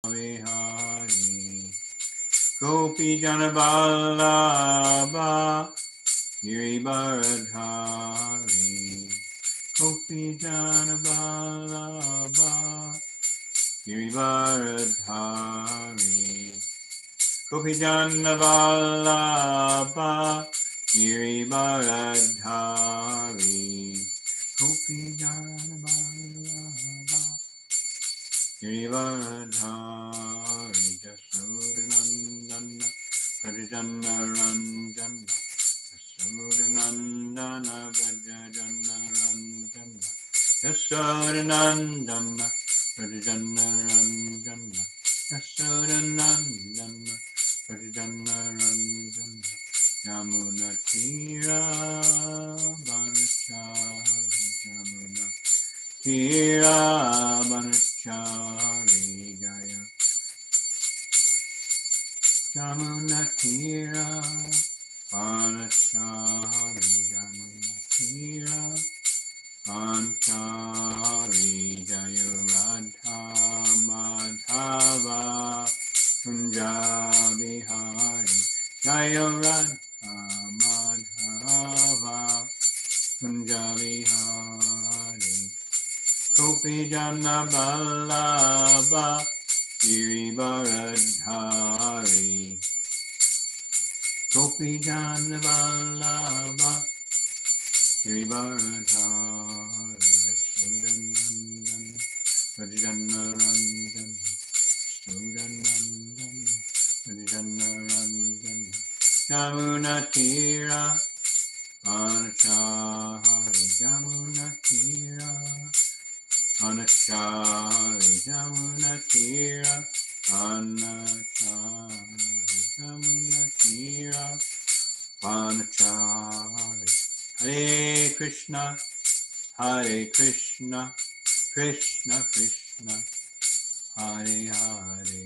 Vihari Gopi Janaballabha Girivaradhari Gopi Janaballabha Girivaradhari Gopi Janaballabha Girivaradhari Gopi Janaballabha Girivaradhari Jasodanandana Prajannaranjana Jasodanandana Prajannaranjana Jasodanandana Prajannaranjana Jasodanandana Prajannaranjana Yamunatira Banachari Yamuna Tira Banachari Jaya Yamunatira Banachari Yamunatira Banachari Jaya Radha Madhava Punjabi Hari Jaya Radha Madhava Punjabi Hari Gopi Janaballabha Girivaradhari Gopi Janaballabha Girivaradhari Jasodanandana Prajannaranjana Jasodanandana Prajannaranjana Yamunatira Anachari Yamunatira Anachari Yamunatira Anachari Yamunatira Anachari Hare Krishna Krishna Krishna Hare Hare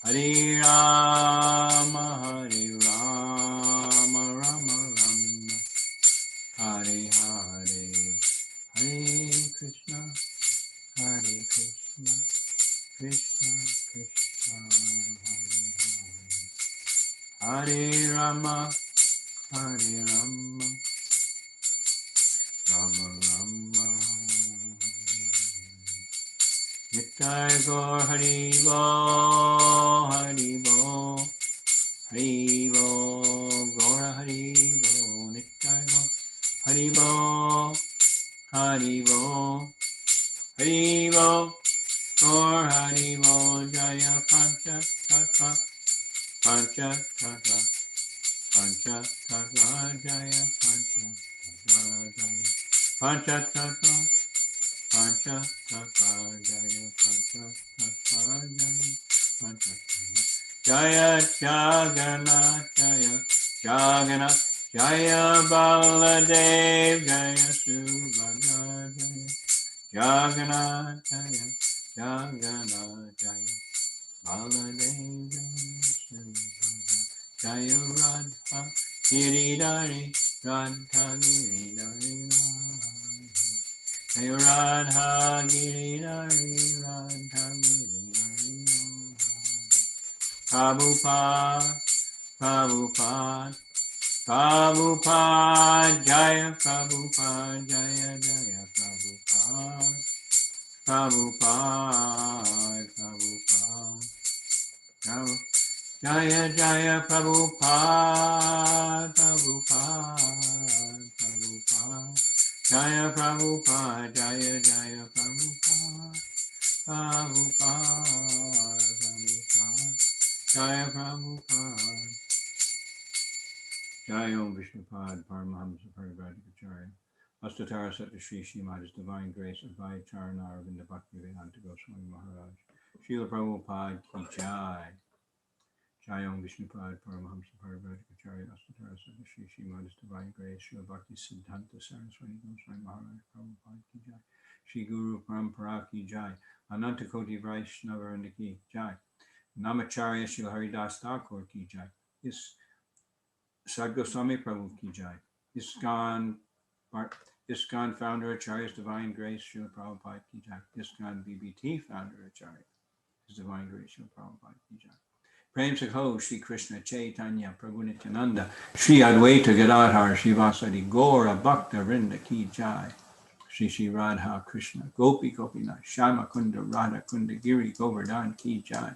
Hare Rama Rama Rama Hare Hare Hare Krishna Krishna Krishna Hare Hare Rama Rama Rama Nitai Gaur Hari Bo Gaura Hari Bo Nitai Gaur Hari Bo Gaur Hari Bo Jaya Pancha Tattva Jaya Pancha Tattva Jaya Pancha Tattva Jaya Pancha Tattva Jaya Jagannath Jaya Baladev Jaya Subhadra Jaya Jagannath Jaya Baladev Jaya Radha Giridhari Radha Giridhari Jaya Radha Giridhari Radha Giridhari Prabhupada Jaya Prabhupada Jaya Prabhupada Jaya Prabhupada Jaya Prabhupada Jaya Prabhupada Jaya Prabhupada Jaya Om Vishnupad Paramahamsa Parivadikacharya Astatara Satya Shri Srimad His Divine Grace Advai Charana Aravinda Bhaktivedanta Goswami Maharaj Srila Prabhupada Ki Jai Jaya Om Vishnupad Paramahamsa Parivadikacharya Astatara Satya Shri Srimad His Divine Grace Srila Bhakti Siddhanta Saraswati Goswami Maharaj Prabhupada Ki Jai Shri Guru Parampara Ki Jai Ananta Koti Vaishnava Ki Jai Namacharya Srila Haridas Thakur Ki Jai Sad Goswami Prabhu Ki Jai ISKCON founder Acharya's Divine Grace Srila Prabhupada Ki Jai ISKCON BBT founder Acharya His divine grace, Srila Prabhupada ki jai. Prem Sakho, Shri Krishna Chaitanya, Prabhu Nityananda, Shri Advaita Gadadhar, Shivasadi Gaura Bhakta Vrinda ki jai. Shri Shri Radha Krishna, Gopi Gopinath, Shama Kunda Radha Kunda Giri Govardhan ki jai.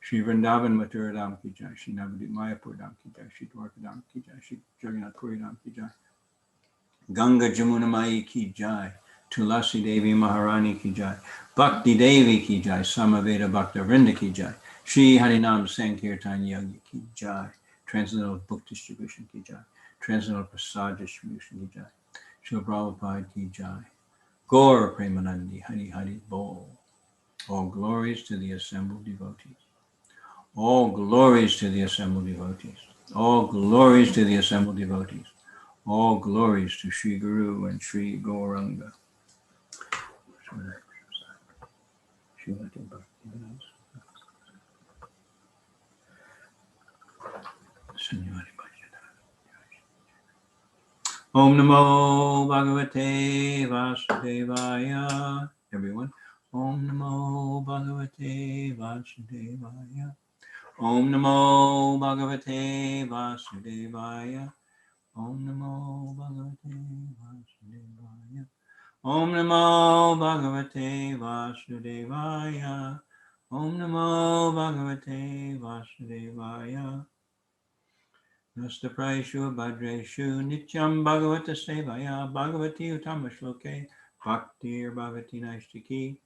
Shri Vrindavan Mathura Dham ki jai. Shri Navadip Mayapur Dham ki jai. Shri Dwarka Dham ki jai. Shri Jagannath Puri Dham ki jai. Ganga Jamuna Mai ki jai. Tulasi Devi Maharani ki jai. Bhakti Devi ki jai. Samaveda Bhakta Vrinda ki jai. Shri Harinam Sankirtan Yagya ki jai. Transcendental Book Distribution ki jai. Transcendental Prasad Distribution ki jai. Srila Prabhupada ki jai. Gaur Premanandi Hari Hari Bol. All glories to the assembled devotees. All glories to the assembled devotees. All glories to the assembled devotees. All glories to Sri Guru and Sri Gauranga. Om Namo Bhagavate Vasudevaya. Everyone. Om Namo Bhagavate Vasudevaya. Om Namo Bhagavate Vasudevaya. Om Namo Bhagavate Vasudevaya. Om Namo Bhagavate Vasudevaya. Om Namo Bhagavate Vasudevaya. Nasta Praishu Bhadreshu Nityam Bhagavata Sevaya Bhagavati Uttama Shloke Bhakti or Bhagavati Naishtiki.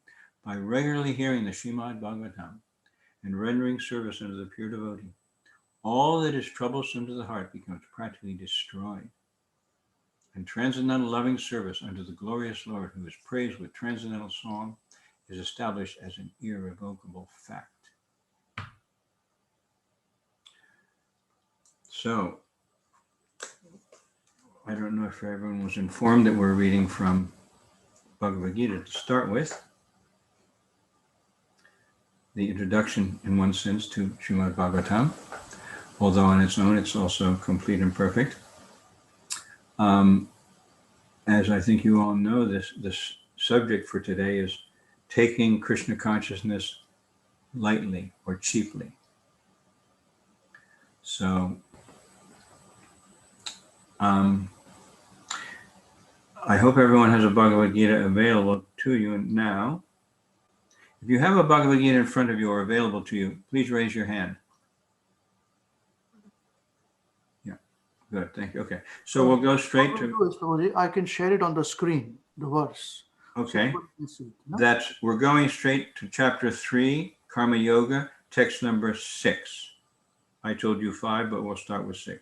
By regularly hearing the Srimad Bhagavatam and rendering service unto the pure devotee, all that is troublesome to the heart becomes practically destroyed. And transcendental loving service unto the glorious Lord, who is praised with transcendental song, is established as an irrevocable fact. So, I don't know if everyone was informed that we're reading from Bhagavad Gita to start with. The introduction, in one sense, to Srimad Bhagavatam, although on its own it's also complete and perfect. As I think you all know, this subject for today is taking Krishna consciousness lightly or cheaply. So, I hope everyone has a Bhagavad Gita available to you now. If you have a Bhagavad Gita in front of you or available to you, please raise your hand. Yeah, good, thank you. Okay, so we'll go straight to... I can share it on the screen, the verse. Okay, So no? we're going straight to chapter 3, Karma Yoga, text number 6. I told you 5, but we'll start with 6.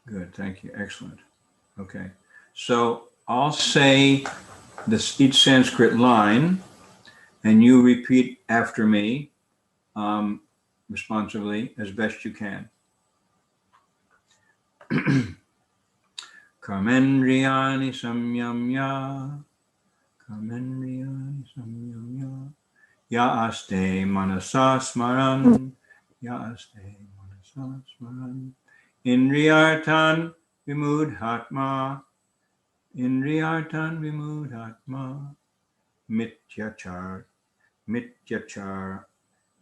Good, thank you, excellent. Okay, so I'll say each Sanskrit line, and you repeat after me responsively as best you can. Karmendriyani samyamya, Karmendriyani samyamya, ya aste manasa smaran, ya aste manasa smaran, Indriyartan vimudhatma, Indriyartan vimudhatma, mityachara,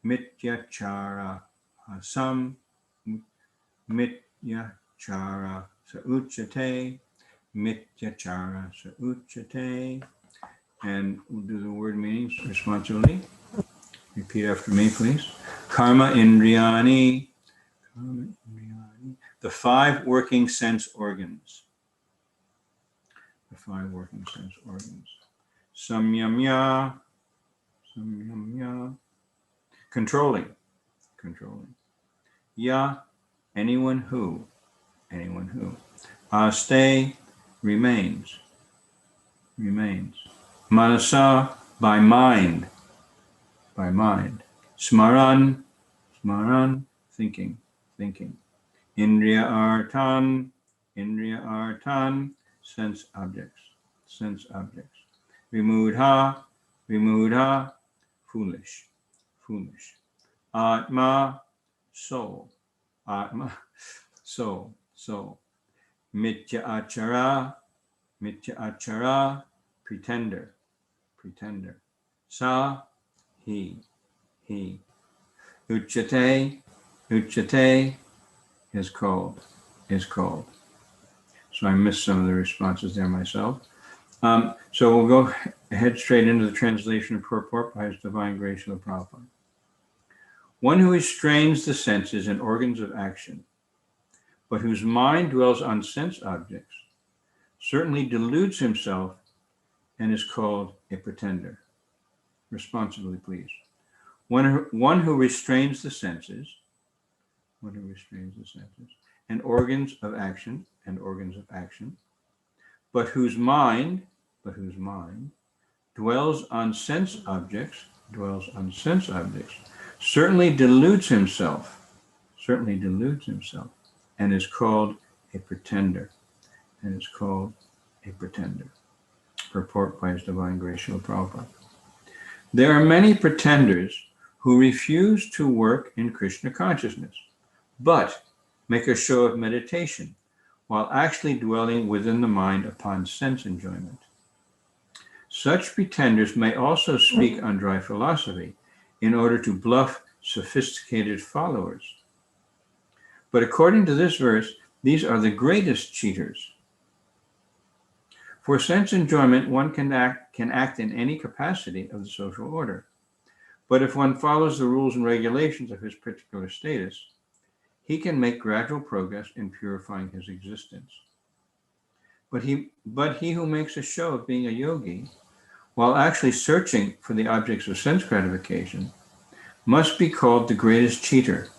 mityachara asam, mityachara sauchate, mityachara sauchate. And we'll do the word meanings responsibly. Repeat after me, please. Karma indriyani, karma indriyani. The 5 working sense organs. The 5 working sense organs. Samyamya, samyamya. Controlling. Ya, anyone who. Aste, remains. Manasa, by mind. Smaran, thinking. Indriya artan, sense objects. Vimudha, foolish. Atma, soul. Mithya achara, pretender, pretender. Sa, he. Uchate, uchate is called. So I missed some of the responses there myself. So we'll go head straight into the translation of purport by His Divine Grace of the Prabhupada. One who restrains the senses and organs of action, but whose mind dwells on sense objects, certainly deludes himself and is called a pretender. Responsibly, please. One who restrains the senses, and organs of action, but whose mind dwells on sense objects, certainly deludes himself, and is called a pretender, Purport by His Divine Grace of Prabhupada. There are many pretenders who refuse to work in Krishna consciousness, but make a show of meditation, while actually dwelling within the mind upon sense enjoyment. Such pretenders may also speak on dry philosophy in order to bluff sophisticated followers. But according to this verse, these are the greatest cheaters. For sense enjoyment, one can act in any capacity of the social order. But if one follows the rules and regulations of his particular status, he can make gradual progress in purifying his existence. But he who makes a show of being a yogi, while actually searching for the objects of sense gratification, must be called the greatest cheater,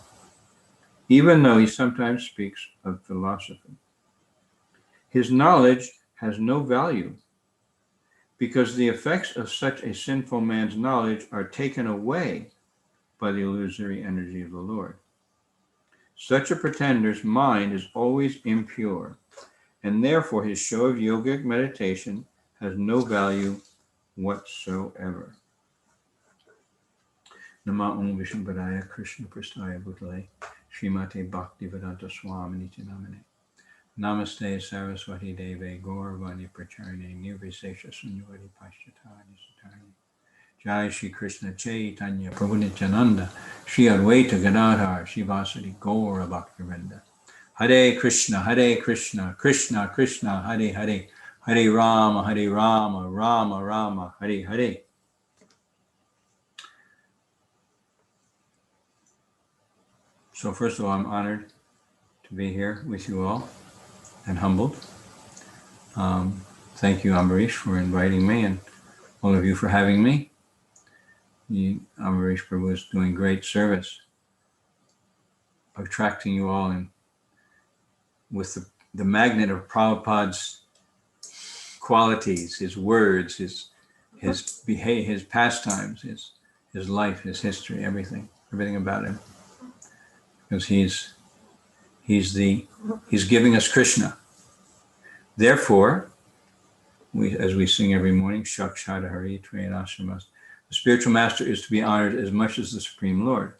even though he sometimes speaks of philosophy. His knowledge has no value, because the effects of such a sinful man's knowledge are taken away by the illusory energy of the Lord. Such a pretender's mind is always impure, and therefore his show of yogic meditation has no value whatsoever. Nama Om Vishnupadaya Krishna Prasthaya Bhutale Srimate Bhaktivedanta Swamini Namane Namaste Saraswati Deve Gauravani Pracharine Nirvisesha Sunyavadi Pashatani Satani Jai Shri Krishna Chaitanya Prabhu Nityananda Shri Advaita Gadadhar Shivasati Gaura Bhaktivinoda Hare Krishna Krishna Krishna Hare Hare Hare Rama Rama Rama Hare Hare. So first of all, I'm honored to be here with you all and humbled. Thank you, Ambarish, for inviting me, and all of you for having me. Ambarish Prabhu is doing great service, attracting you all in with the magnet of Prabhupada's qualities, his words, his behavior, his pastimes, his life, his history, everything about him. Because he's giving us Krishna. Therefore, as we sing every morning, Shakshata Hari Trayanashamas, the spiritual master is to be honored as much as the Supreme Lord,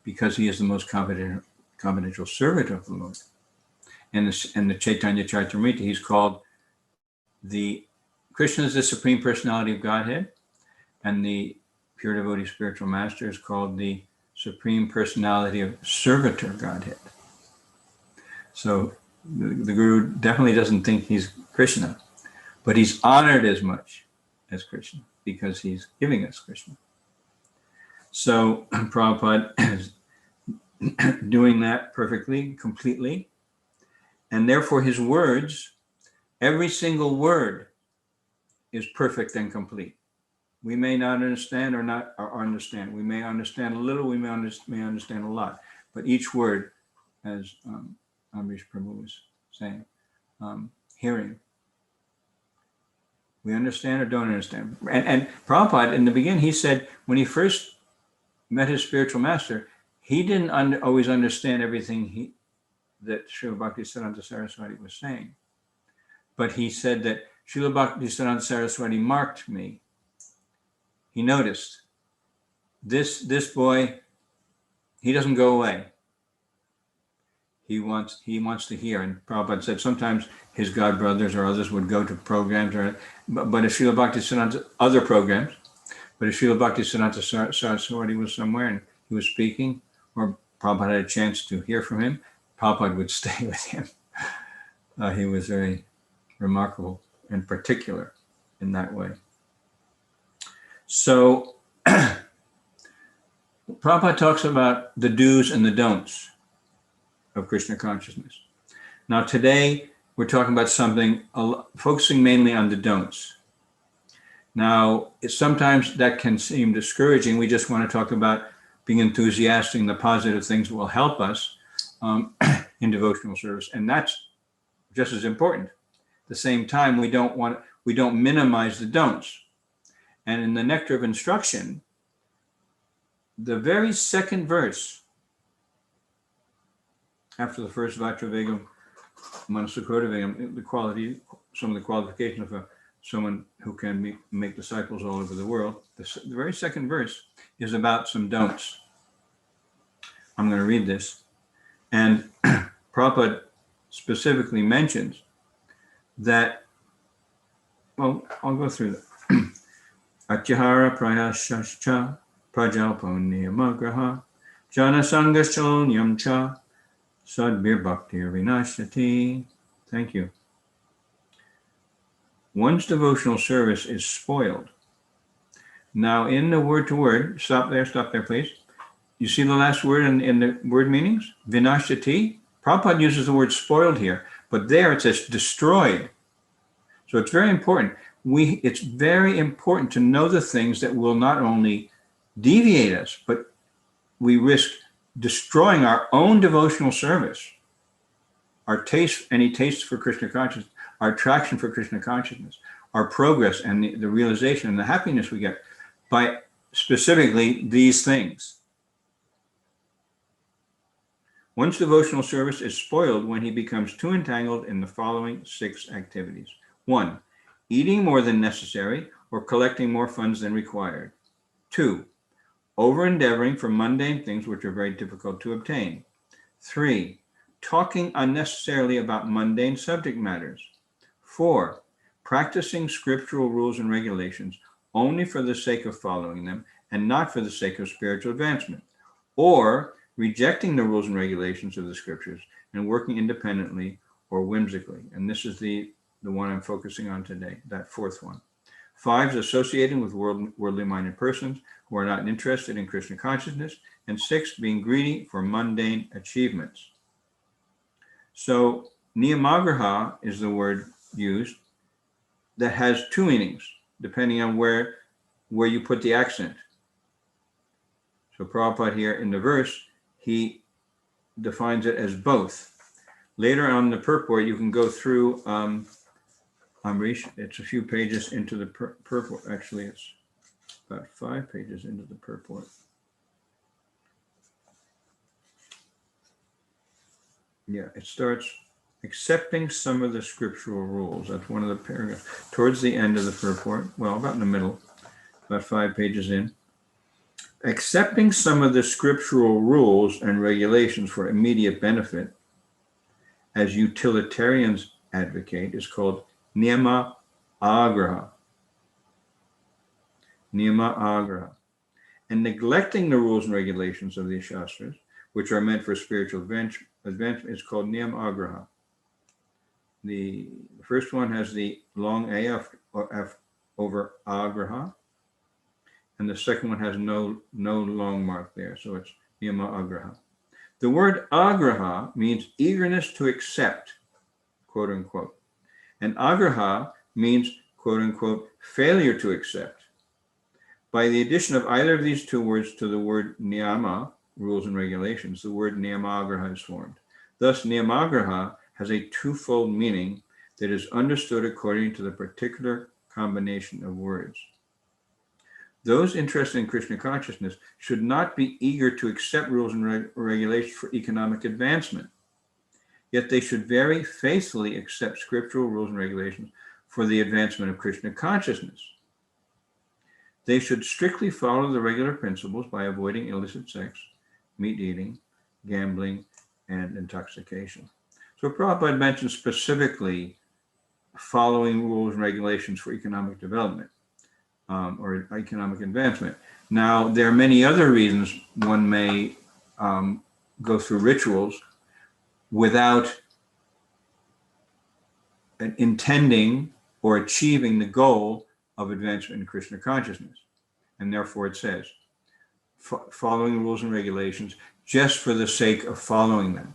because he is the most confidential servant of the Lord. And the Chaitanya Charitamrita, he's called Krishna is the Supreme Personality of Godhead, and the pure devotee spiritual master is called the Supreme Personality of Servitor Godhead. So the Guru definitely doesn't think he's Krishna, but he's honored as much as Krishna because he's giving us Krishna. So Prabhupada is doing that perfectly, completely, and therefore his words, every single word is perfect and complete. We may not understand or understand. We may understand a little, we may understand a lot, but each word, as Amrish Prabhu was saying, hearing, we understand or don't understand. And Prabhupada, in the beginning, he said when he first met his spiritual master, he didn't always understand everything that Srila Bhaktisiddhanta Saraswati was saying. But he said that Srila Bhaktisiddhanta Saraswati marked me. He noticed this boy, he doesn't go away. he wants to hear. And Prabhupada said sometimes his god brothers or others would go to programs, but if Srila Bhaktisiddhanta, other programs, but if Srila Bhaktisiddhanta Saraswati was somewhere and he was speaking, or Prabhupada had a chance to hear from him, Prabhupada would stay with him. He was very remarkable and particular in that way. So Prabhupada talks about the do's and the don'ts of Krishna consciousness. Now today we're talking about something focusing mainly on the don'ts. Now sometimes that can seem discouraging. We just want to talk about being enthusiastic and the positive things that will help us in devotional service, and that's just as important. At the same time, we don't minimize the don'ts. And in the Nectar of Instruction, the very second verse after the first Vajravegam, Manasukrodavegam, some of the qualifications of someone who can make disciples all over the world, the very second verse is about some don'ts. I'm going to read this. And Prabhupada specifically mentions that, well, I'll go through that. Atyahara prayashascha prajalpo niyamagraha janasangashalonyam cha sadbir bhaktir vinashati. Thank you. One's devotional service is spoiled. Now in the word-to-word, stop there, please. You see the last word in the word meanings? Vinashati. Prabhupada uses the word spoiled here, but there it says destroyed. So it's very important. It's very important to know the things that will not only deviate us, but we risk destroying our own devotional service, any taste for Krishna consciousness, our attraction for Krishna consciousness, our progress and the realization and the happiness we get by specifically these things. One's devotional service is spoiled when he becomes too entangled in the following 6 activities. 1, eating more than necessary or collecting more funds than required. 2, over-endeavoring for mundane things which are very difficult to obtain. 3, talking unnecessarily about mundane subject matters. 4, practicing scriptural rules and regulations only for the sake of following them and not for the sake of spiritual advancement. Or rejecting the rules and regulations of the scriptures and working independently or whimsically. And this is the one I'm focusing on today, that 4th one. 5 is associating with worldly-minded persons who are not interested in Krishna consciousness. And 6, being greedy for mundane achievements. So niyamagraha is the word used that has 2 meanings, depending on where you put the accent. So Prabhupada here in the verse, he defines it as both. Later on the purport, you can go through, Amrish, it's a few pages into the purport. Actually, it's about 5 pages into the purport. Yeah, it starts accepting some of the scriptural rules. That's one of the paragraphs. Towards the end of the purport, well, about in the middle, about 5 pages in. Accepting some of the scriptural rules and regulations for immediate benefit, as utilitarians advocate, is called niyama agraha. Niyama agraha. And neglecting the rules and regulations of the Shastras, which are meant for spiritual advancement, is called niyama agraha. The first one has the long A F over agraha, and the second one has no long mark there, so it's niyama agraha. The word agraha means eagerness to accept, quote unquote, and agraha means, quote unquote, failure to accept. By the addition of either of these 2 words to the word niyama, rules and regulations, the word niyamagraha is formed. Thus, niyamagraha has a 2-fold meaning that is understood according to the particular combination of words. Those interested in Krishna consciousness should not be eager to accept rules and regulations for economic advancement. Yet they should very faithfully accept scriptural rules and regulations for the advancement of Krishna consciousness. They should strictly follow the regular principles by avoiding illicit sex, meat eating, gambling, and intoxication. So Prabhupada mentions specifically following rules and regulations for economic development or economic advancement. Now, there are many other reasons one may go through rituals without intending or achieving the goal of advancement in Krishna consciousness. And therefore it says, following rules and regulations just for the sake of following them.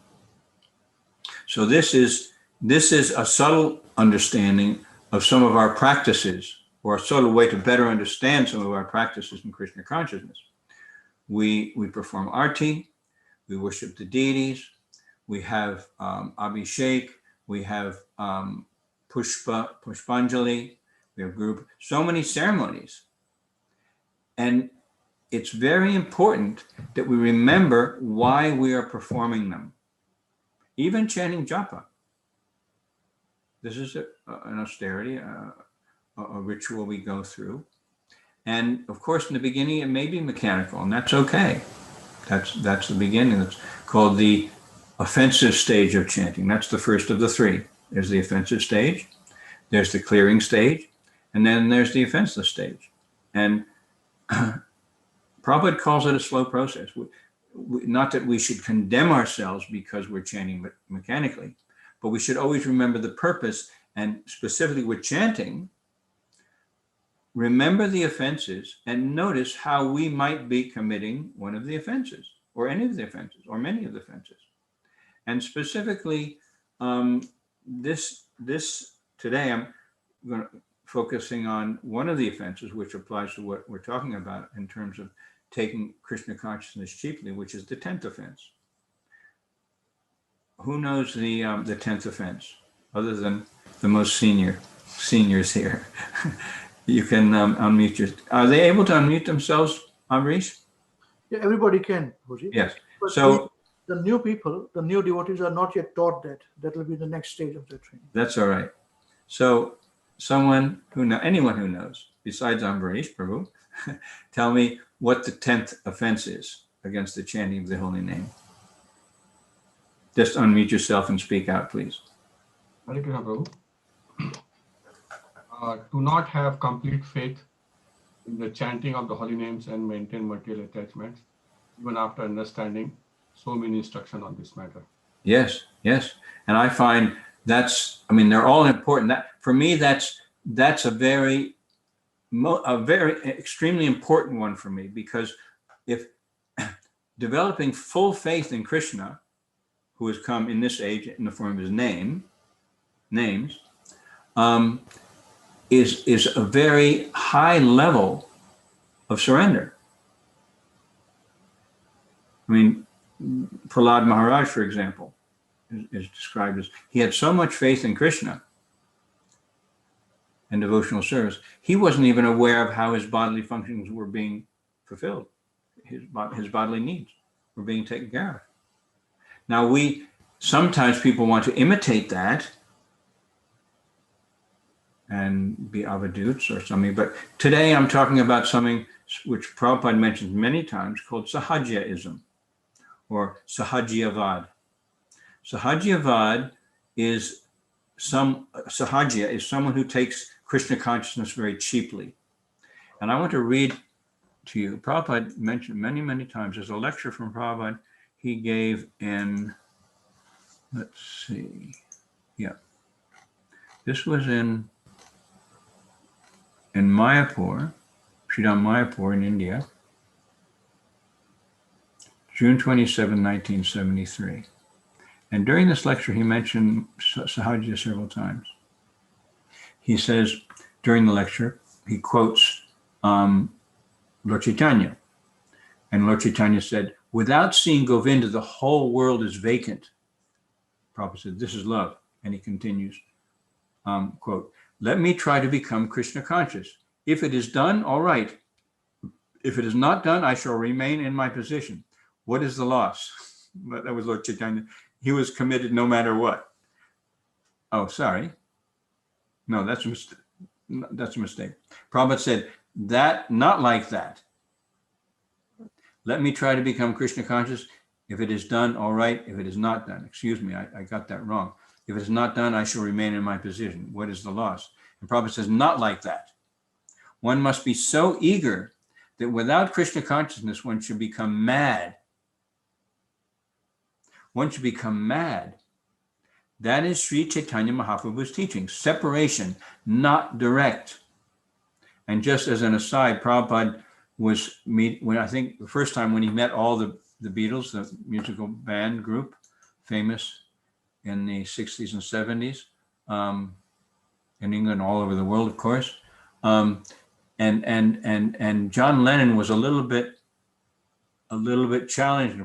So this is a subtle understanding of some of our practices, or a subtle way to better understand some of our practices in Krishna consciousness. We perform arti, we worship the deities, we have abhishek, we have pushpanjali, we have group, so many ceremonies. And it's very important that we remember why we are performing them. Even chanting japa. This is an austerity, a ritual we go through. And of course, in the beginning, it may be mechanical, and that's okay. That's the beginning. It's called the offensive stage of chanting. That's the first of the three. There's the offensive stage, there's the clearing stage, and then there's the offensive stage. And Prabhupada calls it a slow process. Not that we should condemn ourselves because we're chanting mechanically, but we should always remember the purpose, and specifically with chanting, remember the offenses and notice how we might be committing one of the offenses, or any of the offenses, or many of the offenses. And specifically, this today I'm focusing on one of the offenses, which applies to what we're talking about in terms of taking Krishna consciousness cheaply, which is the 10th offense. Who knows the 10th offense, other than the most seniors here? You can unmute your. Are they able to unmute themselves, Amrish? Yeah, everybody can, Bhuji. Yes. But So the new people, the new devotees are not yet taught that. That will be the next stage of their training. that's all right. So anyone who knows, besides Amrish, Prabhu, tell me what the 10th offense is against the chanting of the holy name. Just unmute yourself and speak out, please. Hare Krishna, Prabhu. To not have complete faith in the chanting of the holy names and maintain material attachments, even after understanding so many instructions on this matter. Yes. And I find they're all important. That for me, that's a very extremely important one for me, because if developing full faith in Krishna, who has come in this age in the form of his names, is a very high level of surrender. I mean, Prahlad Maharaj, for example, is described as, he had so much faith in Krishna and devotional service, he wasn't even aware of how his bodily functions were being fulfilled. His bodily needs were being taken care of. Now sometimes people want to imitate that and be avaduts or something, but today I'm talking about something which Prabhupada mentions many times, called Sahajaism or Sahajiavad. Sahajiavad is Sahaja is someone who takes Krishna consciousness very cheaply. And I want to read to you, Prabhupada mentioned many, many times, there's a lecture from Prabhupada he gave in, let's see, this was in Mayapur, Sridham Mayapur in India, June 27, 1973. And during this lecture, he mentioned Sahaja several times. He says, during the lecture, he quotes Lord Chaitanya. And Lord Chaitanya said, without seeing Govinda, the whole world is vacant. Prabhupada said, this is love. And he continues, quote, let me try to become Krishna conscious. If it is done, all right. If it is not done, I shall remain in my position. What is the loss? That was Lord Chaitanya. He was committed no matter what. Oh, sorry. No, that's a mistake. That's a mistake. Prabhupada said, that, not like that. Let me try to become Krishna conscious. If it is done, all right. If it is not done, excuse me, I got that wrong. If it is not done, I shall remain in my position. What is the loss? And Prabhupada says, not like that. One must be so eager that without Krishna consciousness, one should become mad. One should become mad. That is Sri Chaitanya Mahaprabhu's teaching. Separation, not direct. And just as an aside, Prabhupada was, when I think the first time when he met all the Beatles, the musical band group, famous in the 60s and 70s, in England, all over the world, of course. And John Lennon was a little bit challenged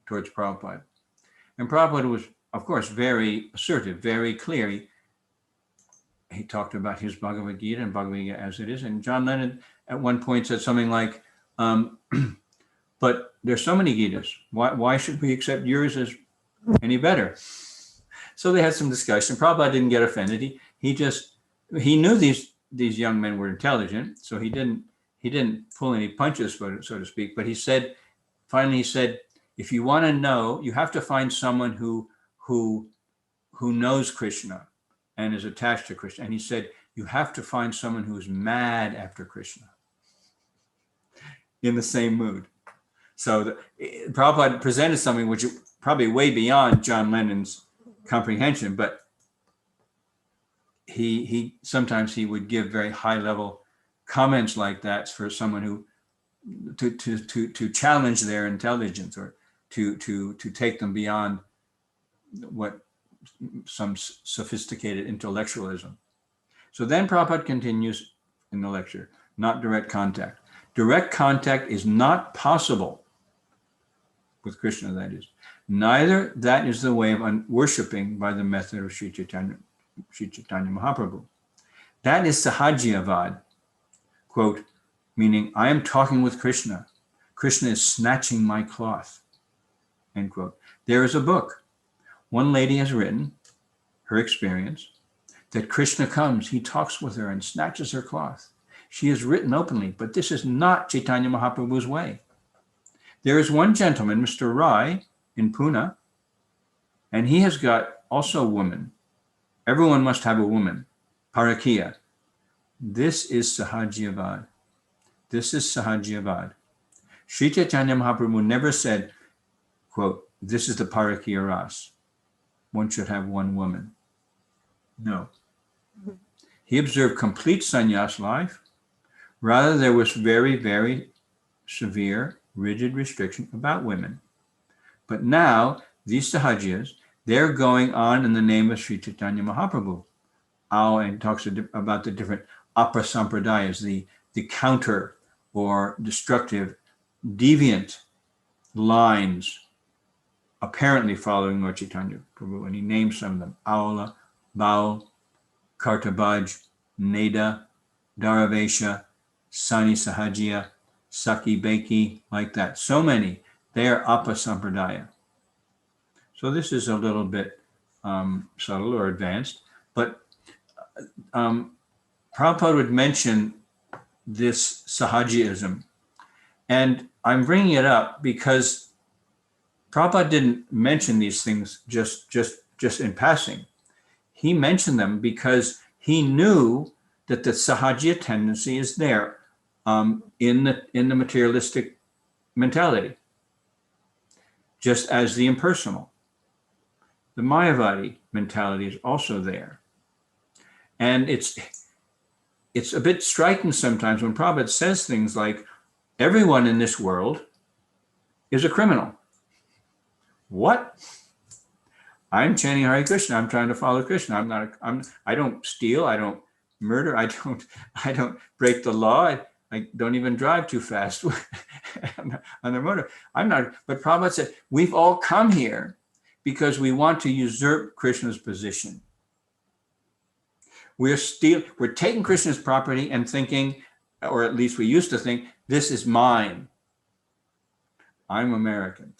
towards Prabhupada. And Prabhupada was, of course, very assertive, very clear. He talked about his Bhagavad Gita and Bhagavad Gita as it is. And John Lennon at one point said something like, but there's so many Gitas. Why should we accept yours as any better? So they had some discussion. Prabhupada didn't get offended. He knew these young men were intelligent, so he didn't pull any punches, so to speak. But finally he said, if you want to know, you have to find someone who knows Krishna and is attached to Krishna. And he said, you have to find someone who's mad after Krishna, in the same mood. So Prabhupada presented something which is probably way beyond John Lennon's comprehension, but he sometimes he would give very high level comments like that for someone who to challenge their intelligence, or to take them beyond what some sophisticated intellectualism. So then Prabhupada continues in the lecture, not direct contact. Direct contact is not possible with Krishna, that is. Neither that is the way of worshipping by the method of Sri Chaitanya Mahaprabhu. That is Sahajiavad, quote, meaning I am talking with Krishna. Krishna is snatching my cloth, end quote. There is a book. One lady has written her experience that Krishna comes, he talks with her and snatches her cloth. She has written openly, but this is not Chaitanya Mahaprabhu's way. There is one gentleman, Mr. Rai, in Pune, and he has got also a woman. Everyone must have a woman, Parakiya. This is Sahajiavad. This is Sahajiavad. Sri Chaitanya Mahaprabhu never said, quote, this is the Parakiya Ras. One should have one woman. No. He observed complete sannyas life. Rather, there was very, very severe, rigid restriction about women. But now, these Sahajiyas, they're going on in the name of Sri Chaitanya Mahaprabhu. And talks about the different aprasampradayas, the counter or destructive, deviant lines apparently following Lord Chaitanya Prabhu. And he names some of them: Aula, Baul, Kartabaj, Neda, Dharavesha, Sani Sahajiya, Saki Beki, like that. So many. They are apasampradaya. So this is a little bit subtle or advanced, but Prabhupada would mention this Sahajiyism. And I'm bringing it up because Prabhupada didn't mention these things just in passing. He mentioned them because he knew that the Sahajiya tendency is there in the materialistic mentality, just as the impersonal. The Mayavadi mentality is also there. And it's a bit striking sometimes when Prabhupada says things like, everyone in this world is a criminal. What? I'm chanting Hare Krishna. I'm trying to follow Krishna. I don't steal. I don't murder. I don't break the law. I don't even drive too fast on the motor. I'm not. But Prabhupada said, we've all come here because we want to usurp Krishna's position. We're taking Krishna's property and thinking, or at least we used to think, this is mine. I'm American.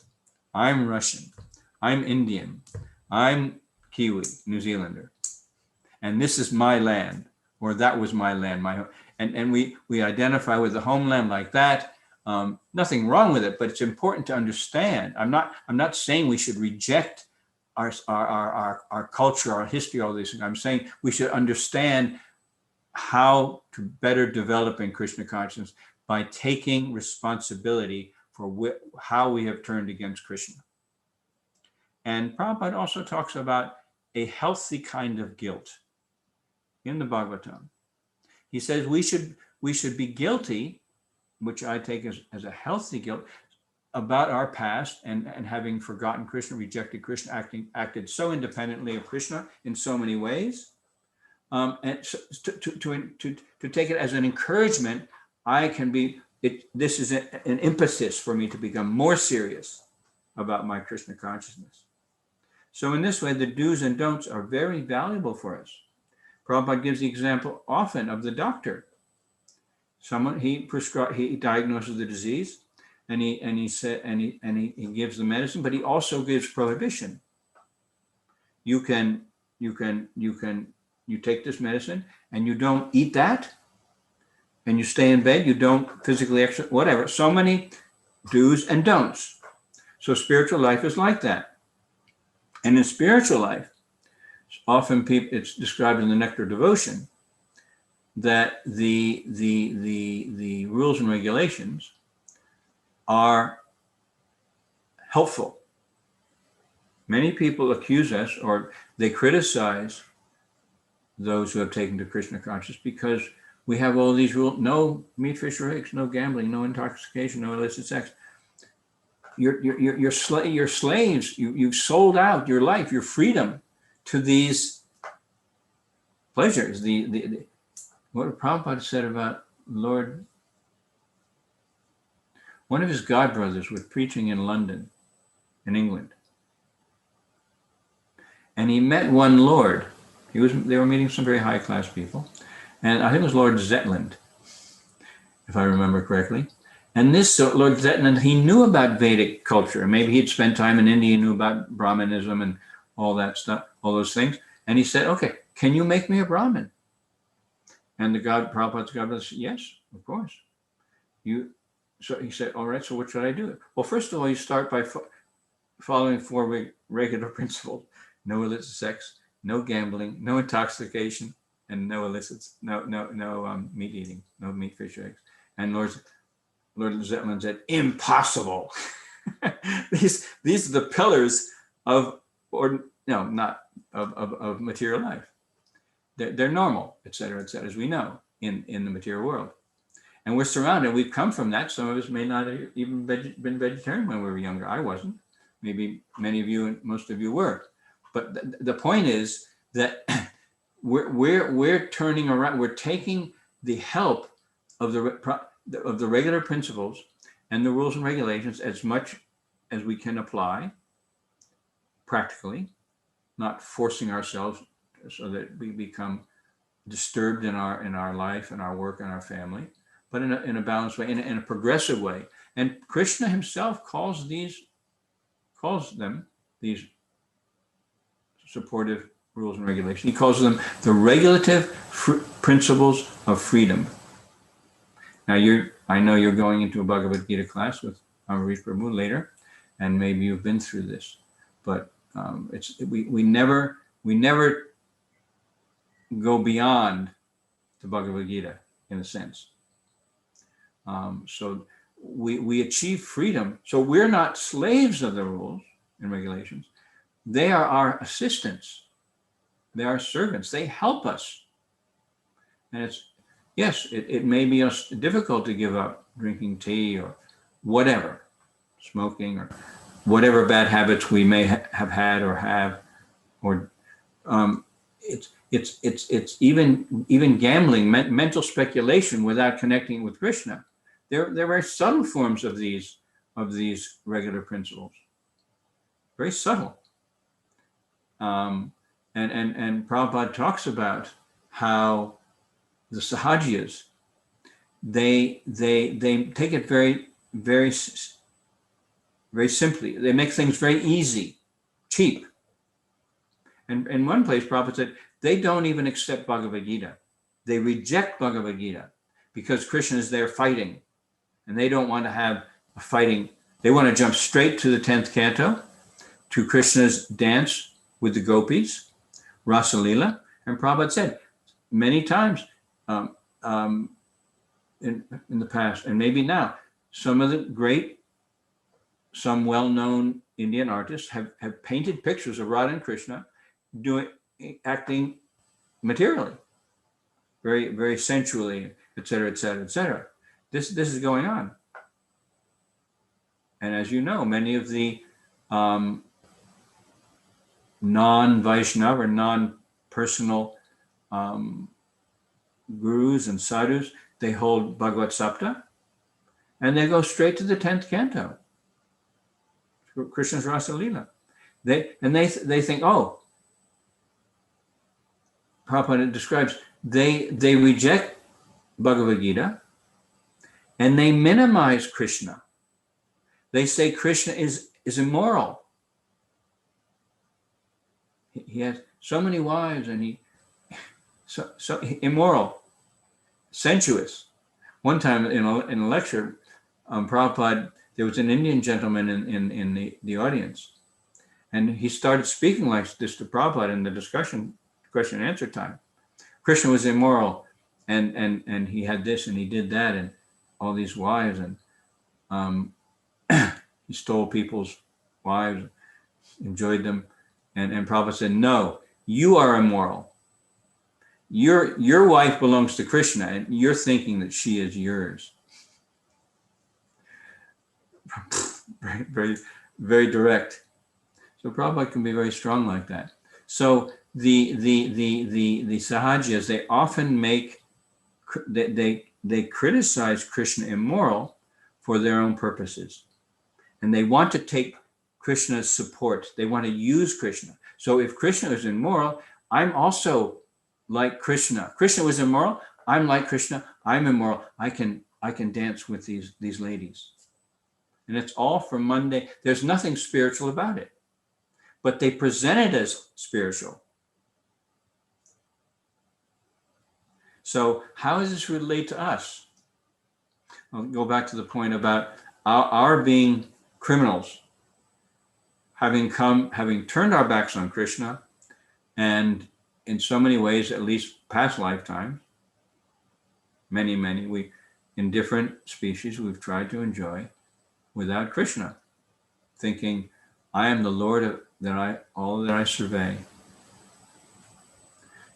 I'm Russian. I'm Indian. I'm Kiwi, New Zealander. And this is my land, or that was my land. And we identify with the homeland like that. Nothing wrong with it, but it's important to understand. I'm not saying we should reject our culture, our history, all these things. I'm saying we should understand how to better develop in Krishna consciousness by taking responsibility for how we have turned against Krishna. And Prabhupada also talks about a healthy kind of guilt in the Bhagavatam. He says we should be guilty, which I take as a healthy guilt, about our past and having forgotten Krishna, rejected Krishna, acted so independently of Krishna in so many ways. And so to take it as an encouragement, this is an impetus for me to become more serious about my Krishna consciousness. So in this way, the do's and don'ts are very valuable for us. Prabhupada gives the example often of the doctor. He diagnoses the disease, and he gives the medicine, but he also gives prohibition. You take this medicine and you don't eat that, and you stay in bed, you don't physically exercise, whatever. So many do's and don'ts. So spiritual life is like that. And in spiritual life, often it's described in the Nectar Devotion that the rules and regulations are helpful. Many people accuse us, or they criticize those who have taken to Krishna consciousness because we have all these rules: no meat, fish, or eggs, no gambling, no intoxication, no illicit sex. You're slaves. You've sold out your life, your freedom, to these pleasures. What Prabhupada said about Lord, one of his godbrothers was preaching in London, in England, and he met one Lord. They were meeting some very high class people, and I think it was Lord Zetland, if I remember correctly. And this Lord Zetland, he knew about Vedic culture, and maybe he'd spent time in India, he knew about Brahmanism and all that stuff, all those things. And he said, "Okay, can you make me a Brahmin?" And Prabhupada's godbrother said, "Yes, of course." So he said, "All right, so what should I do?" Well, first of all, you start by following 4 regular principles: no illicit sex, no gambling, no intoxication, and no meat eating, no meat, fish, eggs. And Lord Zetland said, "Impossible." These are the pillars of material life. They're normal, et cetera, as we know in the material world. And we're surrounded. We've come from that. Some of us may not have even been vegetarian when we were younger. I wasn't. Maybe many of you and most of you were. But the point is that we're turning around. We're taking the help of the regular principles and the rules and regulations as much as we can apply practically, not forcing ourselves so that we become disturbed in our life and our work and our family, but in a balanced way, in a progressive way. And Krishna himself calls them these supportive rules and regulations. He calls them the regulative principles of freedom. Now I know you're going into a Bhagavad Gita class with Amarish Prabhu later, and maybe you've been through this, but we never go beyond the Bhagavad Gita in a sense. So we achieve freedom. So we're not slaves of the rules and regulations. They are our assistants. They are servants. They help us. And it may be difficult to give up drinking tea or whatever, smoking or whatever bad habits we may have had or have, or it's even gambling, mental speculation without connecting with Krishna. They're very subtle forms of these regular principles. Very subtle. And Prabhupada talks about how the Sahajiyas, they take it very, very, very simply. They make things very easy, cheap. And in one place, Prabhupada said, they don't even accept Bhagavad Gita. They reject Bhagavad Gita because Krishna is there fighting. and they don't want to have a fighting. They want to jump straight to the 10th canto, to Krishna's dance with the gopis, Rasa Leela. And Prabhupada said many times in the past, and maybe now, some of the great, some well-known Indian artists have painted pictures of Radha and Krishna acting materially, very, very sensually, et cetera, et cetera, et cetera. This is going on. And as you know, many of the non-Vaishnava or non-personal gurus and sadhus, they hold Bhagavad Sapta, and they go straight to the 10th canto, Krishna's Rasa Leela. They think, oh, Prabhupada describes, they reject Bhagavad Gita, and they minimize Krishna. They say Krishna is immoral. He has so many wives, and he so immoral, sensuous. One time in a lecture, Prabhupada, there was an Indian gentleman in the audience, and he started speaking like this to Prabhupada in the question and answer time. Krishna was immoral, and he had this and he did that and all these wives, and he stole people's wives, enjoyed them, and Prabhupada said, no, you are immoral. Your wife belongs to Krishna, and you're thinking that she is yours. Very, very, very direct. So Prabhupada can be very strong like that. So the Sahajas, they often they criticize Krishna immoral for their own purposes, and they want to take Krishna's support. They want to use Krishna. So if Krishna is immoral, I'm also like Krishna. Krishna was immoral. I'm like Krishna. I'm immoral. I can dance with these ladies. And it's all for mundane. There's nothing spiritual about it, but they present it as spiritual. So how does this relate to us? I'll go back to the point about our being criminals, having turned our backs on Krishna, and in so many ways, at least past lifetimes, many, in different species, we've tried to enjoy without Krishna, thinking, I am the Lord all that I survey.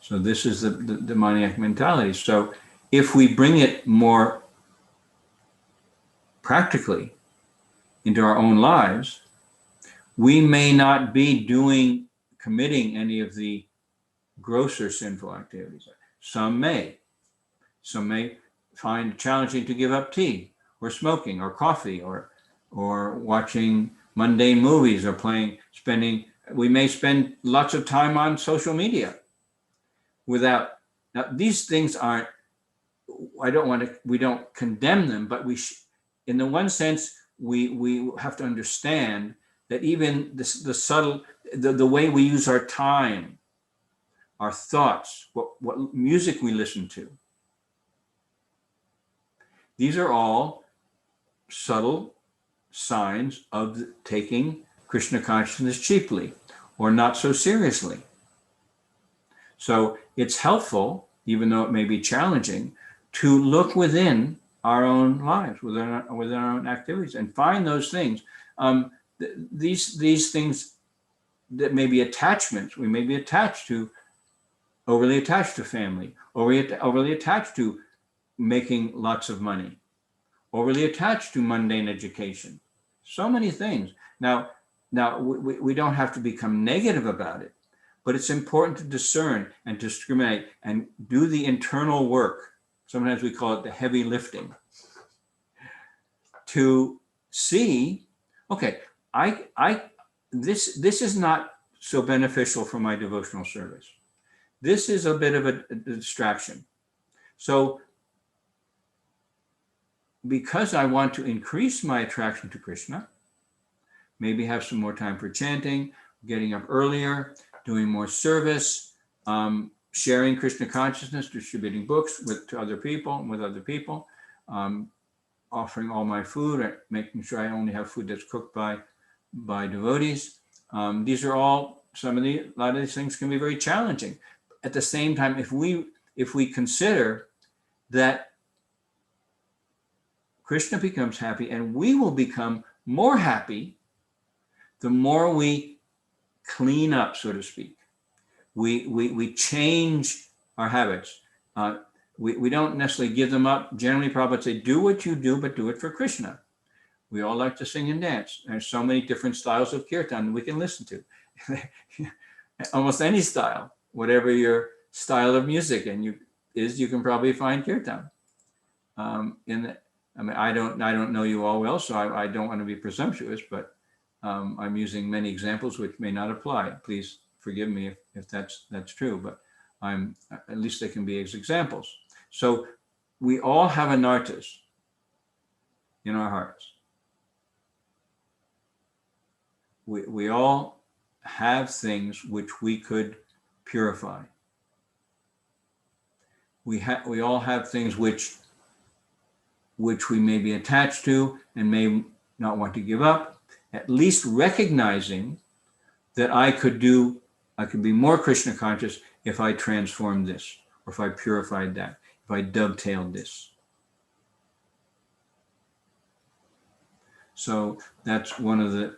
So this is the demoniac mentality. So if we bring it more practically into our own lives, we may not be committing any of the grosser sinful activities. Some may find it challenging to give up tea or smoking or coffee or watching mundane movies or we may spend lots of time on social media now these things aren't, we don't condemn them, but in the one sense, we have to understand that even the subtle, the way we use our time, our thoughts, what music we listen to, these are all subtle signs of taking Krishna consciousness cheaply or not so seriously. So it's helpful, even though it may be challenging, to look within our own lives, within our own activities, and find those things. These things that may be attachments. We may be overly attached to family, overly attached to making lots of money, overly attached to mundane education. So many things. Now we don't have to become negative about it, but it's important to discern and discriminate and do the internal work. Sometimes we call it the heavy lifting, to see, okay, this is not so beneficial for my devotional service. This is a bit of a distraction. So because I want to increase my attraction to Krishna, maybe have some more time for chanting, getting up earlier, doing more service, sharing Krishna consciousness, distributing books with other people, offering all my food, making sure I only have food that's cooked by devotees. These are all a lot of these things can be very challenging. At the same time, if we consider that Krishna becomes happy and we will become more happy, the more we clean up, so to speak. We change our habits. We don't necessarily give them up. Generally, Prabhupada say, do what you do, but do it for Krishna. We all like to sing and dance. There's so many different styles of kirtan we can listen to. Almost any style, whatever your style of music you can probably find kirtan. I don't know you all well, so I don't want to be presumptuous, but I'm using many examples which may not apply. Please forgive me if that's true, but at least they can be as examples. So we all have anartas in our hearts. We all have things which we could purify. We all have things which we may be attached to and may not want to give up. At least recognizing that I could be more Krishna conscious if I transformed this, or if I purified that, if I dovetailed this. So that's one of the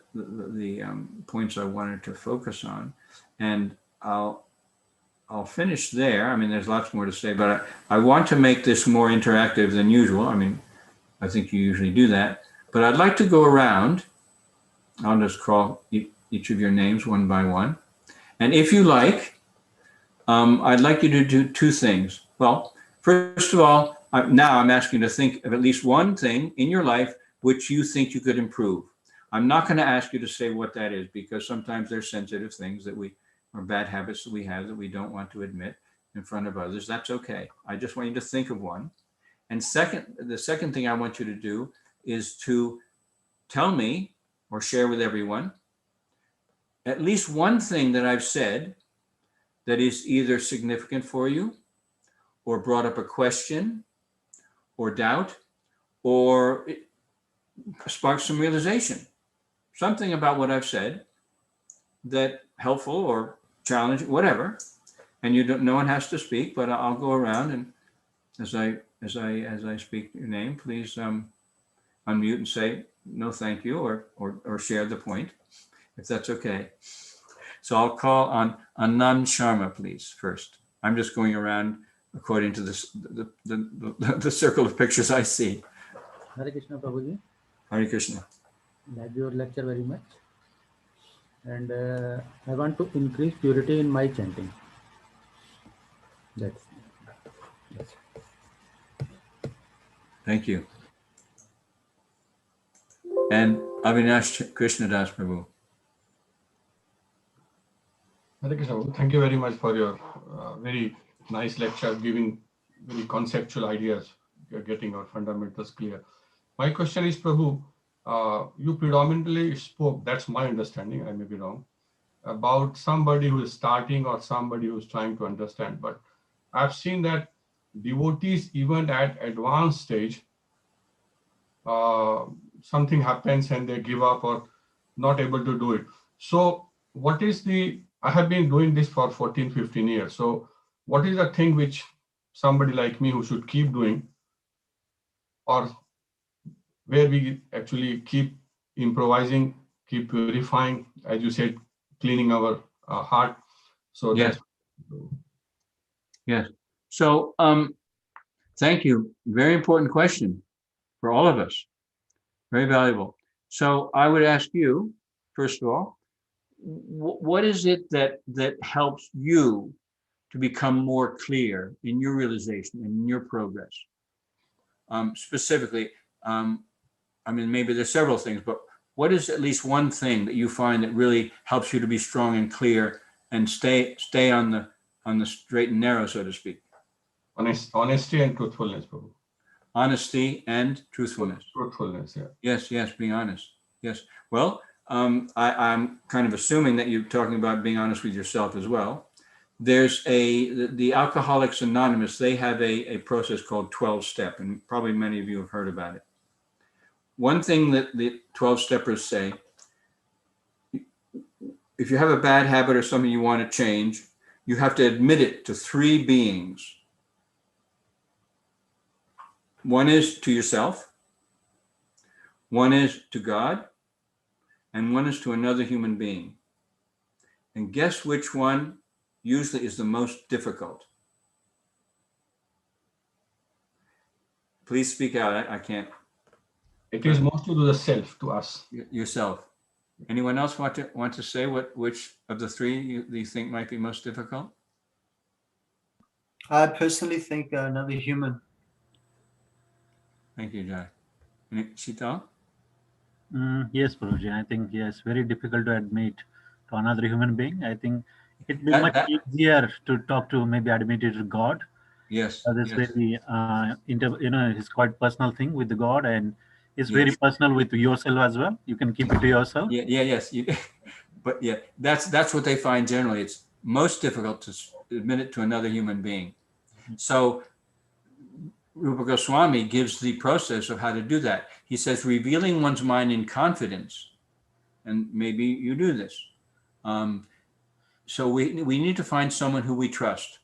points I wanted to focus on, and I'll finish there. I mean, there's lots more to say, but I want to make this more interactive than usual. I mean, I think you usually do that, but I'd like to go around. I'll just call each of your names one by one. And if you like, I'd like you to do two things. Well, first of all, now I'm asking you to think of at least one thing in your life which you think you could improve. I'm not going to ask you to say what that is, because sometimes there's sensitive things or bad habits that we have that we don't want to admit in front of others. That's okay. I just want you to think of one. And the second thing I want you to do is to tell me or share with everyone at least one thing that I've said that is either significant for you, or brought up a question or doubt, or it sparked some realization. Something about what I've said that helpful or challenging, whatever. And no one has to speak, but I'll go around, and as I speak your name, please unmute and say no thank you, or share the point, if that's okay. So I'll call on Anand Sharma, please, first. I'm just going around according to the circle of pictures I see. Hare Krishna, Prabhuji. Hare Krishna. Like your lecture very much. And I want to increase purity in my chanting. That's. Thank you. And Avinash Krishna Das Prabhu. Hare Krishna. Thank you very much for your very nice lecture, giving very conceptual ideas, getting our fundamentals clear. My question is, Prabhu, you predominantly spoke, that's my understanding, I may be wrong, about somebody who is starting or somebody who is trying to understand. But I've seen that devotees, even at advanced stage, something happens and they give up or not able to do it. So what is I have been doing this for 14, 15 years. So what is the thing which somebody like me who should keep doing, or where we actually keep improvising, keep purifying, as you said, cleaning our heart? So yes. Yes. So thank you. Very important question for all of us. Very valuable. So I would ask you, first of all, what is it that helps you to become more clear in your realization and in your progress? Specifically, I mean, maybe there's several things, but what is at least one thing that you find that really helps you to be strong and clear and stay on the straight and narrow, so to speak? Honesty and truthfulness, Prabhu. Honesty and truthfulness. Truthfulness, yeah. Yes, being honest. Yes. Well, I'm kind of assuming that you're talking about being honest with yourself as well. There's the Alcoholics Anonymous, they have a process called 12-step, and probably many of you have heard about it. one thing that the 12 steppers say, if you have a bad habit or something you want to change, you have to admit it to 3 beings. One is to yourself, one is to God, and one is to another human being. And guess which one usually is the most difficult? Please speak out. I can't. It is mostly to the self, to us. Yourself. Anyone else want to say which of the 3 you think might be most difficult? I personally think another human. Thank you, Jai. Shita? Yes, Prabhuji. I think yes, very difficult to admit to another human being. I think it'd be much easier to talk to, maybe admit it to God. Yes. That's very, it's quite personal thing with the God, and it's Yes. very personal with yourself as well. You can keep it to yourself. Yes. But yeah, that's what they find generally. It's most difficult to admit it to another human being. So Rupa Goswami gives the process of how to do that. He says, revealing one's mind in confidence, and maybe you do this. So we need to find someone who we trust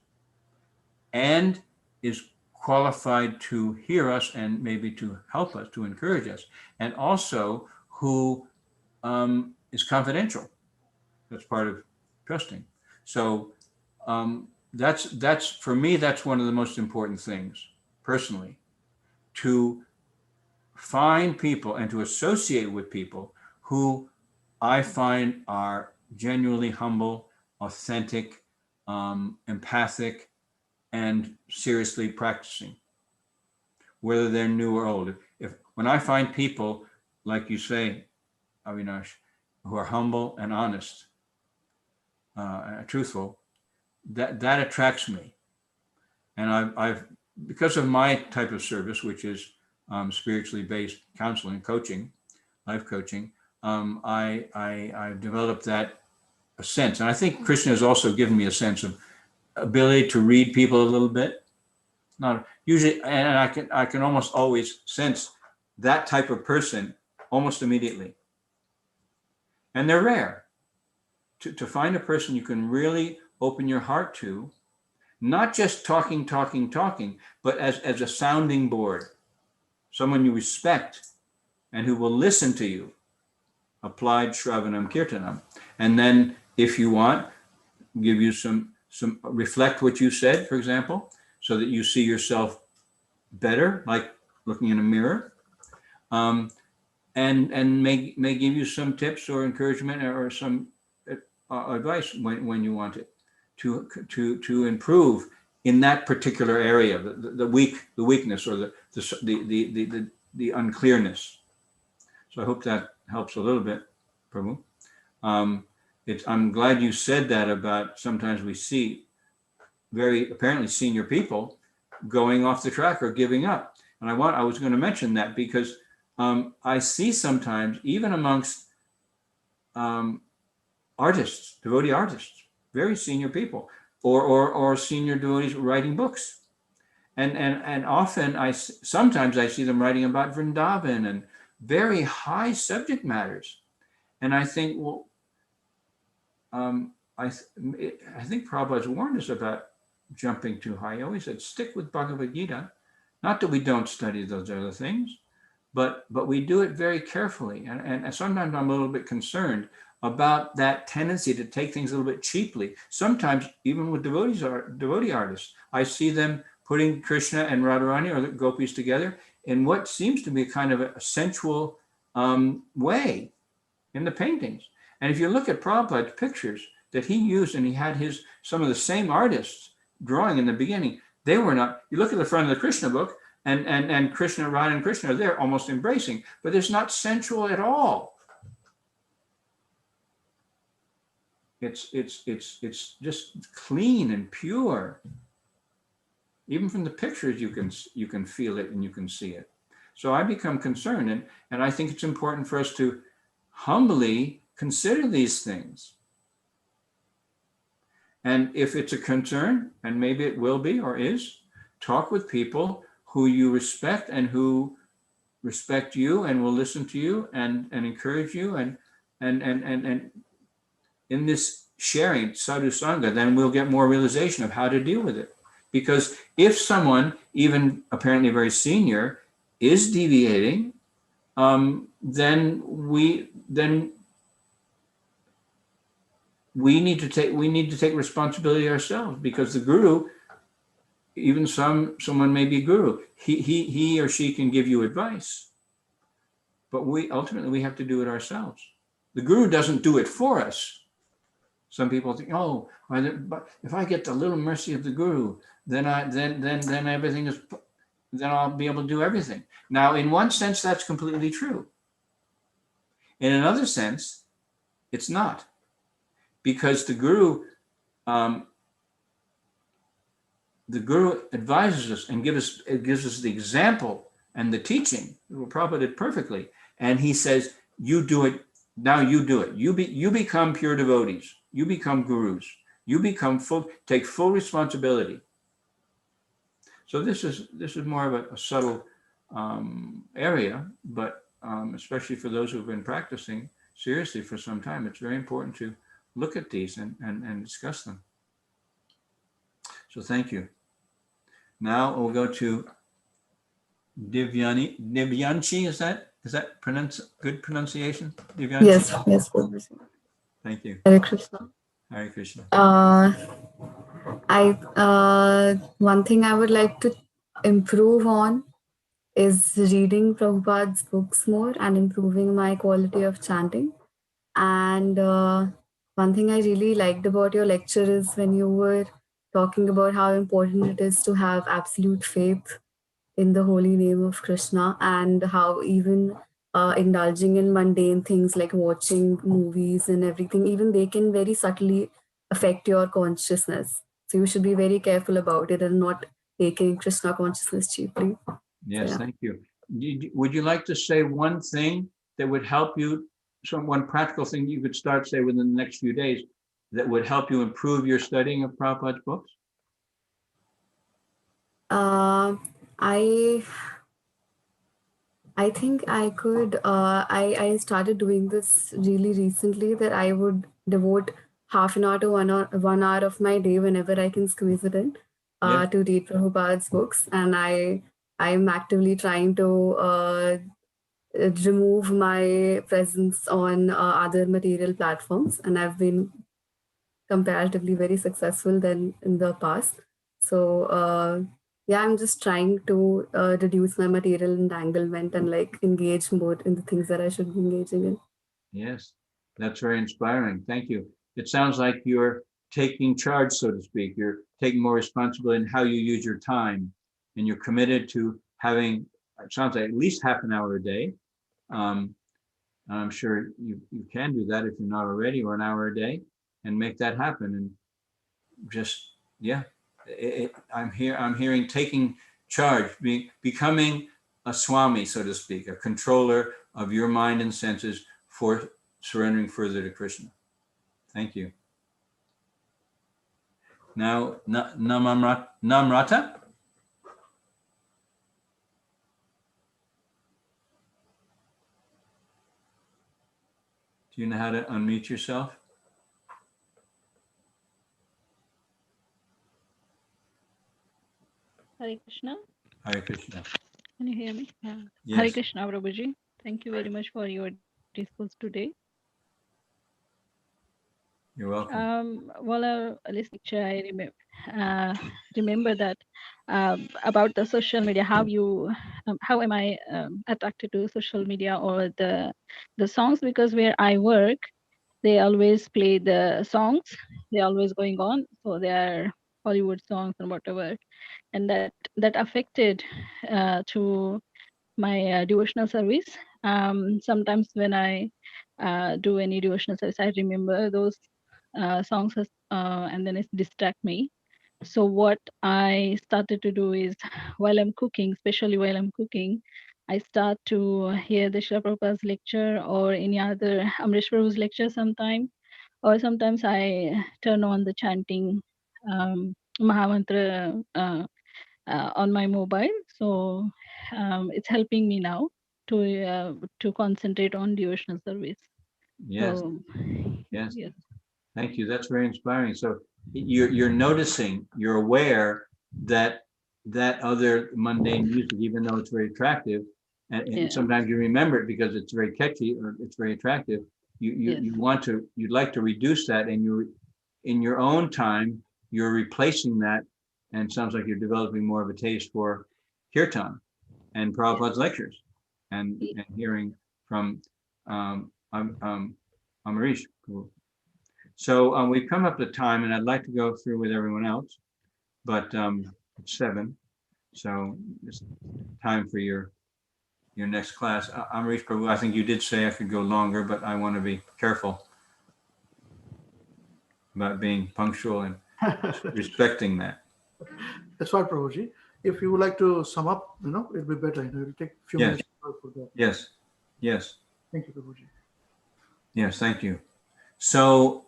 and is qualified to hear us and maybe to help us, to encourage us, and also who is confidential. That's part of trusting. So that's for me, that's one of the most important things personally, to find people and to associate with people who I find are genuinely humble, authentic, empathic, and seriously practicing, whether they're new or old. When I find people, like you say, Avinash, who are humble and honest, truthful, that attracts me. And I've because of my type of service, which is spiritually based counseling, coaching, life coaching, I've developed that a sense. And I think Krishna has also given me a sense of ability to read people a little bit. Not usually, and I can almost always sense that type of person almost immediately. And they're rare. To find a person you can really open your heart to, not just talking, but as a sounding board, someone you respect and who will listen to you. Applied Shravanam Kirtanam. And then if you want, give you some reflect what you said, for example, so that you see yourself better, like looking in a mirror, and may give you some tips or encouragement or some advice when you want it to improve in that particular area, the weakness or the unclearness. So I hope that helps a little bit, Prabhu. I'm glad you said that about sometimes we see very apparently senior people going off the track or giving up. And I was going to mention that because I see sometimes even amongst artists, devotee artists, very senior people, or senior devotees writing books, and often sometimes I see them writing about Vrindavan and very high subject matters, and I think, well, I think Prabhupada's warned us about jumping too high. He always said, stick with Bhagavad Gita. Not that we don't study those other things, but we do it very carefully. And sometimes I'm a little bit concerned about that tendency to take things a little bit cheaply. Sometimes even with devotee artists, I see them putting Krishna and Radharani or the gopis together in what seems to be a kind of a sensual way in the paintings. And if you look at Prabhupada's pictures that he used, and he had some of the same artists drawing in the beginning, they were not, you look at the front of the Krishna book, and Krishna, Radha and Krishna are there almost embracing, but it's not sensual at all. It's just clean and pure. Even from the pictures, you can feel it and you can see it. So I become concerned, and I think it's important for us to humbly consider these things. And if it's a concern, and maybe it will be or is, talk with people who you respect and who respect you and will listen to you and encourage you and in this sharing sadhu sangha, then we'll get more realization of how to deal with it. Because if someone, even apparently very senior, is deviating, then we need to take responsibility ourselves, because the guru, even someone may be guru, he or she can give you advice, but we ultimately have to do it ourselves. The guru doesn't do it for us. Some people think, oh, but if I get the little mercy of the guru, then everything is, then I'll be able to do everything. Now, in one sense, that's completely true. In another sense, it's not, because the guru advises us and gives us the example and the teaching. Prabhupada did perfectly, and he says, "You do it now. You do it. You become pure devotees. You become gurus. You become take full responsibility." So this is more of a subtle area, but especially for those who've been practicing seriously for some time, it's very important to look at these and discuss them. So thank you. Now we'll go to Divyanshi. Is that good pronunciation? Divyanshi? Yes, yes. Thank you. Hare Krishna. Hare Krishna. One thing I would like to improve on is reading Prabhupada's books more and improving my quality of chanting. And one thing I really liked about your lecture is when you were talking about how important it is to have absolute faith in the holy name of Krishna, and how even indulging in mundane things like watching movies and everything, even they can very subtly affect your consciousness. So you should be very careful about it and not taking Krishna consciousness cheaply. Yes, yeah. Thank you. Would you like to say one thing that would help you, one practical thing you could start, say, within the next few days that would help you improve your studying of Prabhupada's books? I think I could, I started doing this really recently, that I would devote half an hour to 1 hour of my day whenever I can squeeze it in to read Prabhupada's books. And I'm actively trying to remove my presence on other material platforms. And I've been comparatively very successful than in the past. So yeah, I'm just trying to reduce my material entanglement and like engage more in the things that I should be engaging in. Yes, that's very inspiring. Thank you. It sounds like you're taking charge, so to speak. You're taking more responsibility in how you use your time, and you're committed to having, it sounds like, at least half an hour a day. I'm sure you can do that if you're not already, or an hour a day, and make that happen. And just, yeah, I'm hearing taking charge, becoming a swami, so to speak, a controller of your mind and senses for surrendering further to Krishna. Thank you. Now, Namrata? Do you know how to unmute yourself? Hare Krishna. Hare Krishna. Can you hear me? Yeah. Yes. Hare Krishna, Prabhuji. Thank you very much for your discourse today. You're welcome. While listening, I remember that about the social media. How am I attracted to social media or the songs? Because where I work, they always play the songs. They're always going on. So they are Hollywood songs and whatever, and that affected to my devotional service. Sometimes when I do any devotional service, I remember those songs and then it distract me. So what I started to do is, while I'm cooking, especially while I'm cooking, I start to hear the Srila Prabhupada's lecture or any other Amrish Prabhu's lecture sometime, or sometimes I turn on the chanting Mahamantra on my mobile. So it's helping me now. to concentrate on devotional service. Yes, So, yes. yes, Thank you. That's very inspiring. So you're noticing, you're aware that that other mundane music, even though it's very attractive, and yeah, sometimes you remember it because it's very catchy or it's very attractive. yes, You'd like to reduce that, and you're in your own time, you're replacing that, and it sounds like you're developing more of a taste for kirtan and Prabhupada's lectures, and hearing from Amarish. So we've come up to time, and I'd like to go through with everyone else, but it's 7, so it's time for your next class. Amarish Prabhu, I think you did say I could go longer, but I want to be careful about being punctual and respecting that. That's right, Prabhuji. If you would like to sum up, it'll be better. It'll take a few minutes for that. Yes, yes. Thank you, Prabhuji. Yes, thank you. So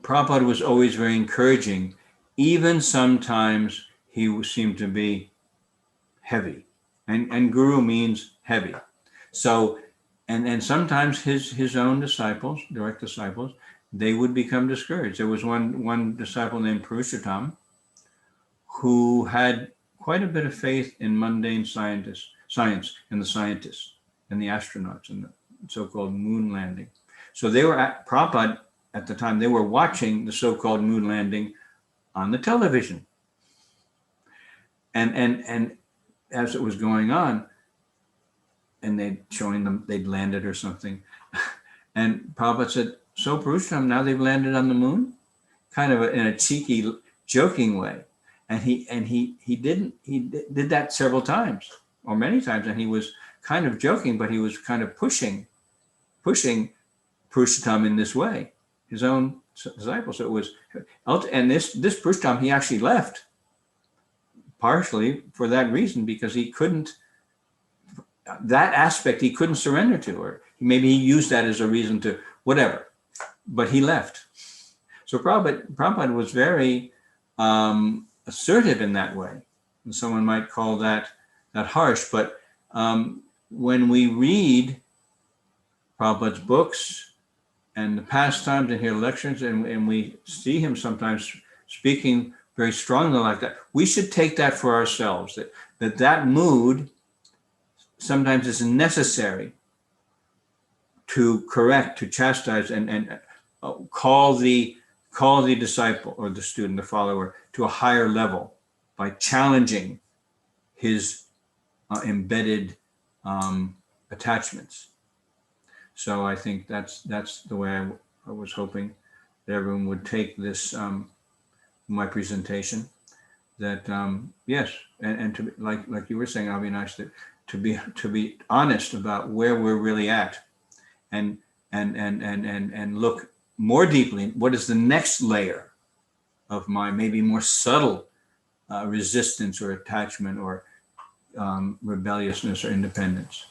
Prabhupada was always very encouraging. Even sometimes he seemed to be heavy, and guru means heavy. So, and sometimes his own disciples, direct disciples, they would become discouraged. There was one disciple named Purushottam who had quite a bit of faith in mundane science and the scientists and the astronauts and the so-called moon landing. So they were at Prabhupada at the time, they were watching the so-called moon landing on the television. And as it was going on, and they'd landed or something. And Prabhupada said, "So Purushottam, now they've landed on the moon?" Kind of in a cheeky, joking way. And he did that several times, or many times, and he was kind of joking, but he was kind of pushing Purushottam in this way, his own disciple. So it was, and this Purushottam, he actually left, partially for that reason, because he couldn't, that aspect he couldn't surrender to, or maybe he used that as a reason to whatever, but he left. So Prabhupada was very assertive in that way. And someone might call that harsh, but when we read Prabhupada's books and the pastimes and hear lectures, and we see him sometimes speaking very strongly like that, we should take that for ourselves, that mood sometimes is necessary to correct, to chastise, and call the disciple or the student, the follower, to a higher level by challenging his embedded attachments. So I think that's the way I was hoping that everyone would take this, my presentation, that yes, and to like you were saying, Avinash, that to be honest about where we're really at, and look more deeply, what is the next layer of my maybe more subtle resistance or attachment or rebelliousness or independence.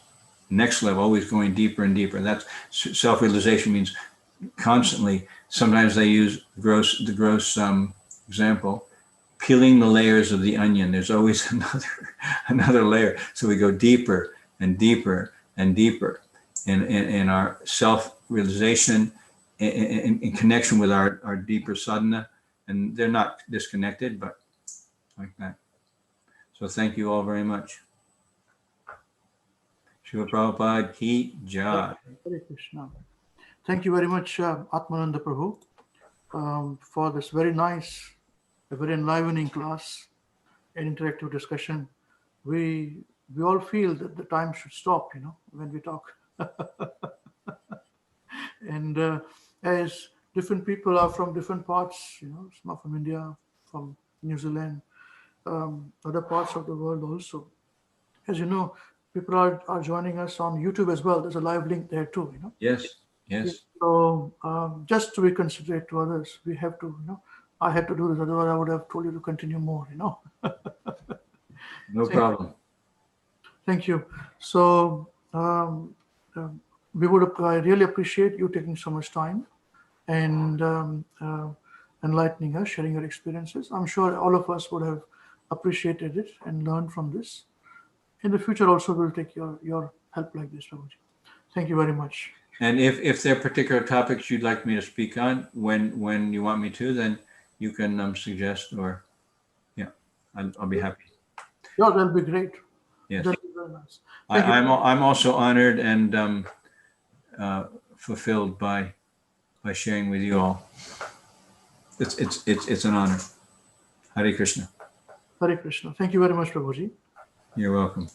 Next level, always going deeper and deeper. That's self-realization, means constantly. Sometimes they use the gross example, peeling the layers of the onion. There's always another layer. So we go deeper and deeper and deeper in our self-realization, in connection with our deeper sadhana, and they're not disconnected, but like that. So thank you all very much. Srila Prabhupada ki jai. Hare Krishna. Thank you very much, Atmananda Prabhu, for this very nice, a very enlivening class and interactive discussion. We all feel that the time should stop, when we talk. And as different people are from different parts, some are from India, from New Zealand, other parts of the world also. As you know, people are joining us on YouTube as well. There's a live link there too, Yes. So just to be considerate to others, we have to, I had to do this, otherwise I would have told you to continue more, No problem. Thank you. So we would really appreciate you taking so much time and enlightening us, sharing your experiences. I'm sure all of us would have appreciated it and learned from this. in the future also we'll take your help like this, Prabhuji. Thank you very much. And if there are particular topics you'd like me to speak on, when you want me to, then you can suggest, or yeah, I'll be happy. Yeah, that'll be great. Yes, That'll be very nice. Thank you. I'm also honored and fulfilled by sharing with you all. It's an honor. Hare Krishna. Hare Krishna. Thank you very much, Prabhuji. You're welcome.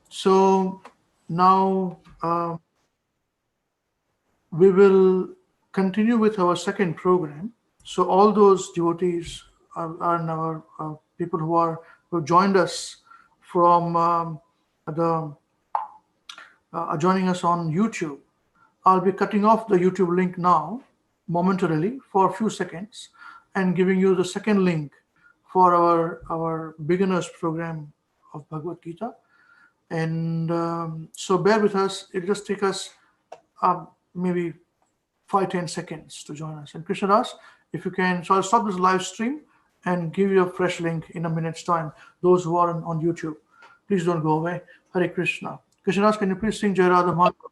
So now we will continue with our second program. So all those devotees are our people who have joined us from joining us on YouTube. I'll be cutting off the YouTube link now momentarily for a few seconds and giving you the second link for our beginners program of Bhagavad Gita. And so bear with us. It'll just take us maybe 5-10 seconds to join us. And Krishnadas, if you can, so I'll stop this live stream and give you a fresh link in a minute's time. Those who are on YouTube, please don't go away. Hare Krishna. Krishnadas, can you please sing Jai Radha Madhava?